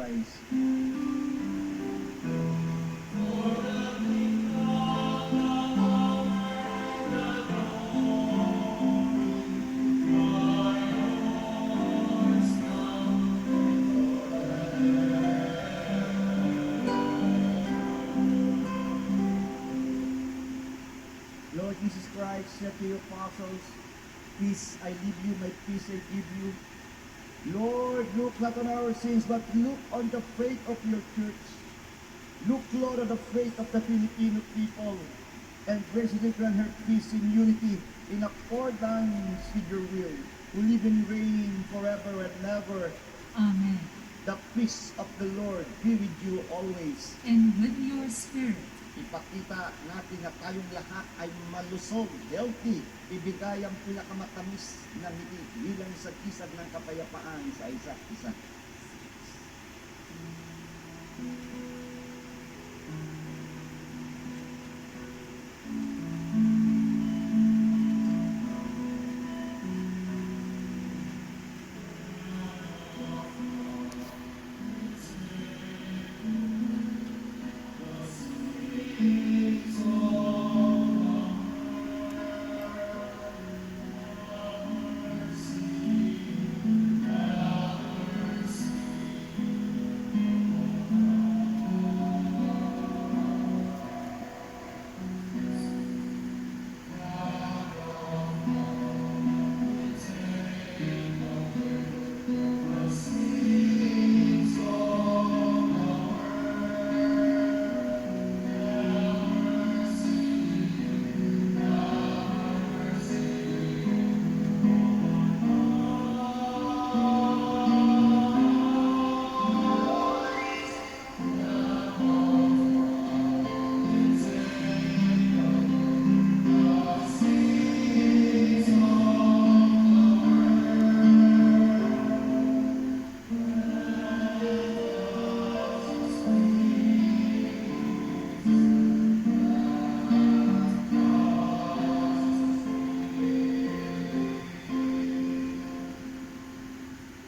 Christ. Lord Jesus Christ said to your apostles, peace I leave you, my peace I give you. Lord, look not on our sins, but look on the faith of your church. Look, Lord, on the faith of the Filipino people, and graciously grant her peace in unity, in accordance with your will, who live and reign forever and ever. Amen. The peace of the Lord be with you always. And with your spirit. Ipakita natin na tayong lahat ay malusog, healthy, ibigay ang pinakamatamis na ngiti bilang isang kisag ng kapayapaan sa isa't isa.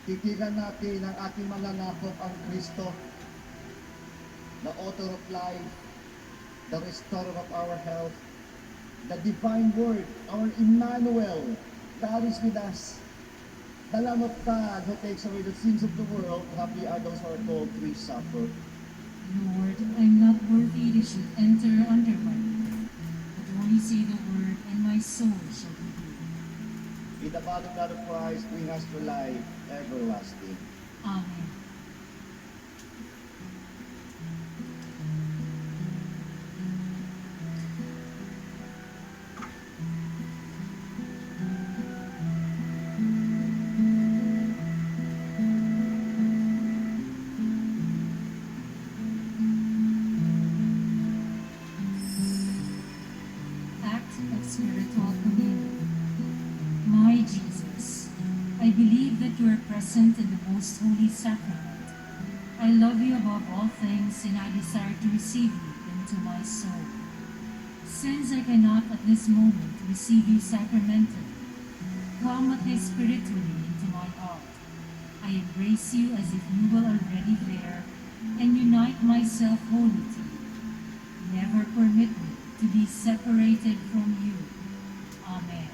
Titigan natin ang ating mananakop ang Kristo, the author of life, the restorer of our health, the divine word, our Emmanuel, God is with us. The Lamb of God who takes away the sins of the world, happy are those who are called to his supper. Lord, I am not worthy you should enter under my roof, but only say the word, and my soul shall be healed. In the body and blood of Christ, bring us to life everlasting. Amen. Act of spiritual communion. My Jesus, I believe that you are present in the most holy sacrament. I love you above all things, and I desire to receive you into my soul. Since I cannot at this moment receive you sacramentally, come at least spiritually into my heart. I embrace you as if you were already there, and unite myself wholly to you. Never permit me to be separated from you. Amen.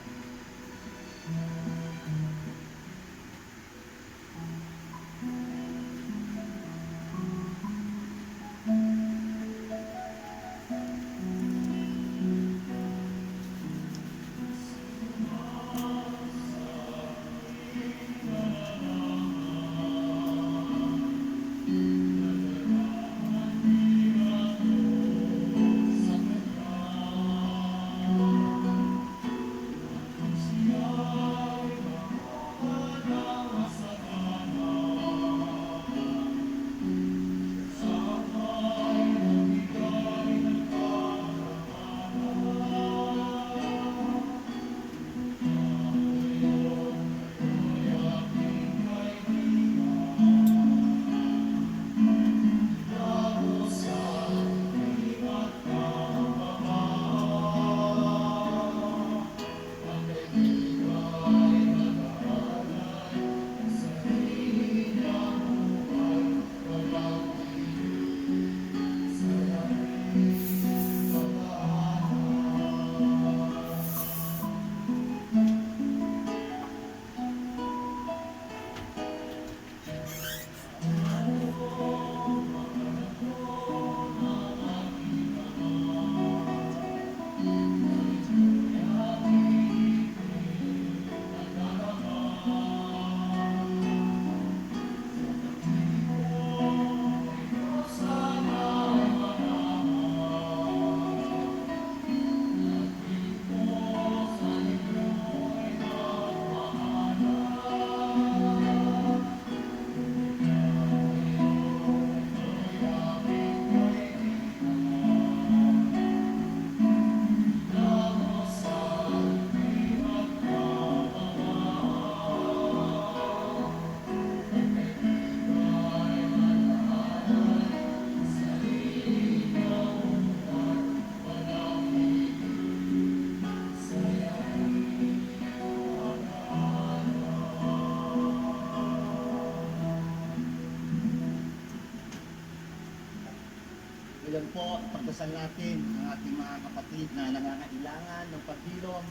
Ngayon po, pagdasal natin ang ating mga kapatid na nangangailangan ng paghilom.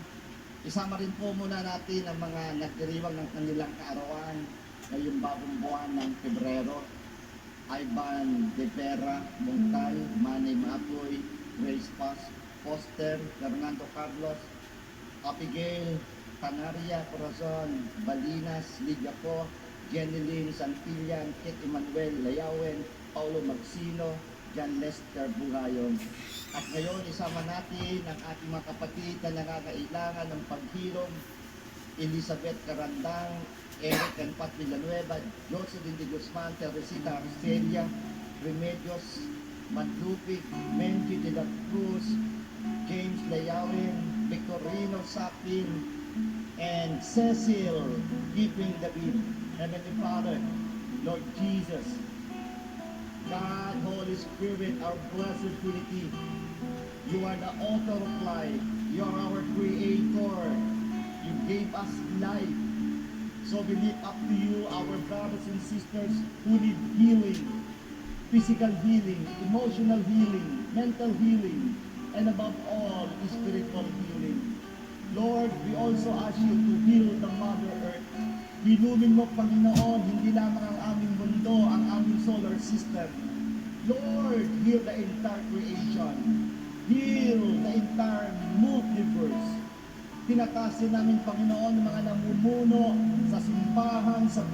Isama rin po muna natin ang mga nagdiriwang ng kanilang kaarawan ngayong bagong buwan ng Pebrero. Ivan De Vera, Montal, Manny Matoy, Grace Paz, Foster, Fernando Carlos, Abigail, Canaria, Corazon, Balinas, Lydia Po, Jenny Lynn Santillan, Kit Emmanuel Layawen, Paulo Magsino, John Lester Buhayon. At ngayon, isama natin ang ating mga kapatid na nangangailangan ng paghilom. Elizabeth Carandang, Eric and Pat Villanueva, Jocelyn de Guzman, Teresita Arcelia, Remedios Manlupig, Menji de la Cruz, James Layawen, Victorino Sapin, and Cecil Giving David. Heavenly Father, Lord Jesus, God, Holy Spirit, our blessed Trinity, you are the author of life. You are our creator. You gave us life. So we lift up to you our brothers and sisters who need healing, physical healing, emotional healing, mental healing, and above all, spiritual healing. Lord, we also ask you to heal the Mother Earth. Hilumin mo, Panginoon, hindi lamang ang aming mundo, ang aming solar system. Lord, heal the entire creation. Heal the entire multiverse. Tinatasin namin, Panginoon, ng mga namumuno sa simbahan, sa